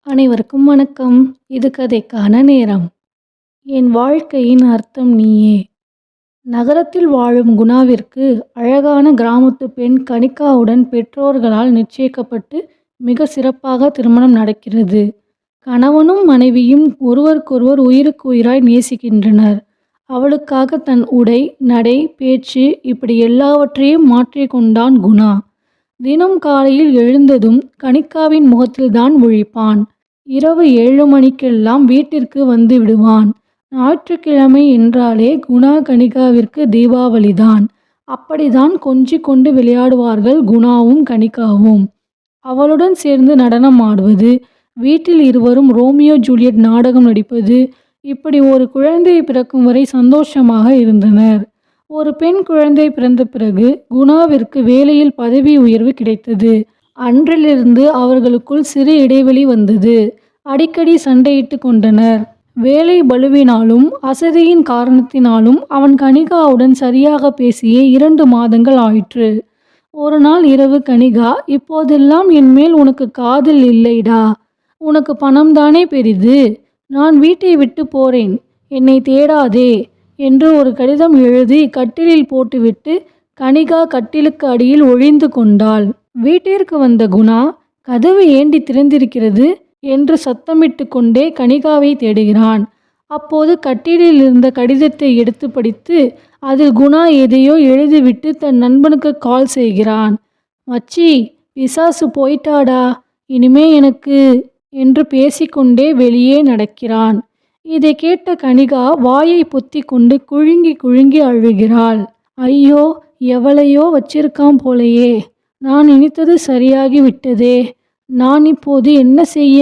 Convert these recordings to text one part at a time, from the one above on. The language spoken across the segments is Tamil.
அனைவருக்கும் வணக்கம். இது கதைக்கான நேரம். என் வாழ்க்கையின் அர்த்தம் நீயே. நகரத்தில் வாழும் குணாவிற்கு அழகான கிராமத்து பெண் கனிகாவுடன் பெற்றோர்களால் நிச்சயிக்கப்பட்டு மிக சிறப்பாக திருமணம் நடக்கிறது. கணவனும் மனைவியும் ஒருவருக்கொருவர் உயிருக்கு உயிராய் நேசிக்கின்றனர். அவளுக்காக தன் உடை, நடை, பேச்சு இப்படி எல்லாவற்றையும் மாற்றிக்கொண்டான் குணா. தினம் காலையில் எழுந்ததும் கனிகாவின் முகத்தில்தான் முழிப்பான். இரவு 7 மணிக்கெல்லாம் வீட்டிற்கு வந்து விடுவான். ஞாயிற்றுக்கிழமை என்றாலே குணா கனிகாவிற்கு தீபாவளிதான். அப்படிதான் கொஞ்சிக் கொண்டு விளையாடுவார்கள் குணாவும் கனிகாவும். அவளுடன் சேர்ந்து நடனம் ஆடுவது, வீட்டில் இருவரும் ரோமியோ ஜூலியட் நாடகம் நடிப்பது, இப்படி ஒரு குழந்தை பிறக்கும் வரை சந்தோஷமாக இருந்தனர். ஒரு பெண் குழந்தை பிறந்த பிறகு குணாவிற்கு வேலையில் பதவி உயர்வு கிடைத்தது. அன்றிலிருந்து அவர்களுக்குள் சிறு இடைவெளி வந்தது. அடிக்கடி சண்டையிட்டு கொண்டனர். வேலை பளுவினாலும் அசதியின் காரணத்தினாலும் அவன் கனிகாவுடன் சரியாக பேசியே 2 மாதங்கள் ஆயிற்று. ஒரு நாள் இரவு கனிகா, இப்போதெல்லாம் என் மேல் உனக்கு காதல் இல்லைடா. உனக்கு பணம்தானே பெரிது. நான் வீட்டை விட்டு போறேன். என்னை தேடாதே என்று ஒரு கடிதம் எழுதி கட்டிலில் போட்டுவிட்டு கனிகா கட்டிலுக்கு அடியில் ஒளிந்து கொண்டாள். வீட்டிற்கு வந்த குணா, கதவு ஏண்டி திறந்திருக்கிறது என்று சத்தமிட்டு கொண்டே கனிகாவை தேடுகிறான். அப்போது கட்டிலில் இருந்த கடிதத்தை எடுத்து படித்து அதில் குணா எதையோ எழுதிவிட்டு தன் நண்பனுக்கு கால் செய்கிறான். மச்சி, பிசாசு போயிட்டாடா, இனிமே எனக்கு என்று பேசிக்கொண்டே வெளியே நடக்கிறான். இதை கேட்ட கனிகா வாயை பொத்தி கொண்டு குழுங்கி குழுங்கி அழுகிறாள். ஐயோ, எவளையோ வச்சிருக்கான் போலையே. நான் நினைத்தது சரியாகி விட்டதே. நான் இப்போது என்ன செய்ய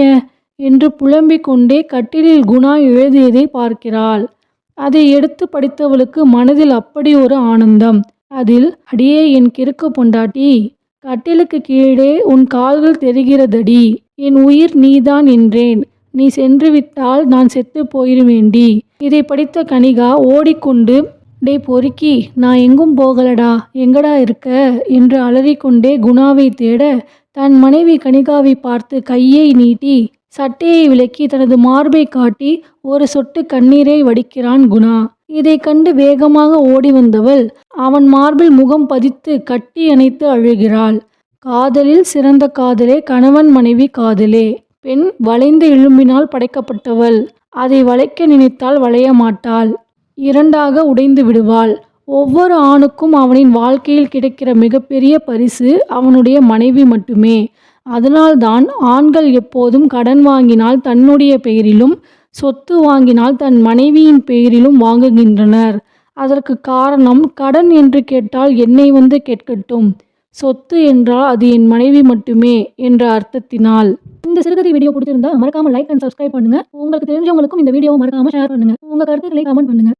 என்று புலம்பிக் கொண்டே கட்டிலில் குணா எழுதியதை பார்க்கிறாள். அதை எடுத்து படித்தவளுக்கு மனதில் அப்படி ஒரு ஆனந்தம். அதில், அடியே என் கிறுக்கு பொண்டாட்டி, கட்டிலுக்கு கீழே உன் கால்கள் தெரிகிறதடி. என் உயிர் நீதான் என்றேன். நீ சென்று விட்டால் நான் செத்து போயிருவேண்டி. இதை படித்த கனிகா ஓடிக்கொண்டு, டே பொறுக்கி, நான் எங்கும் போகலடா, எங்கடா இருக்க என்று அலறிக்கொண்டே குணாவை தேட தன் மனைவி கனிகாவை பார்த்து கையை நீட்டி சட்டையை விலக்கி தனது மார்பை காட்டி ஒரு சொட்டு கண்ணீரை வடிக்கிறான் குணா. இதை கண்டு வேகமாக ஓடி வந்தவள் அவன் மார்பில் முகம் பதித்து கட்டி அணைத்து அழுகிறாள். காதலில் சிறந்த காதலே கணவன் மனைவி காதலே. பெண் வளைந்த எலும்பினால் படைக்கப்பட்டவள். அதை வளைக்க நினைத்தால் வளைய மாட்டாள். இரண்டாக உடைந்து விடுவாள். ஒவ்வொரு ஆணுக்கும் அவனின் வாழ்க்கையில் கிடைக்கிற மிகப்பெரிய பரிசு அவனுடைய மனைவி மட்டுமே. அதனால்தான் ஆண்கள் எப்போதும் கடன் வாங்கினால் தன்னுடைய பெயரிலும், சொத்து வாங்கினால் தன் மனைவியின் பெயரிலும் வாங்குகின்றனர். அதற்கு காரணம், கடன் என்று கேட்டால் என்னை வந்து கேட்கட்டும், சொத்து என்றால் அது என் மனைவி மட்டுமே என்ற அர்த்தத்தினால். இந்த சிறுகதை வீடியோ பிடிச்சிருந்தா மறக்காம லைக் அண்ட் சப்ஸ்கிரைப் பண்ணுங்க. உங்களுக்கு தெரிஞ்சவங்களுக்கும் இந்த வீடியோவை மறக்காம ஷேர் பண்ணுங்க. உங்க கருத்துக்களை கமெண்ட் பண்ணுங்க.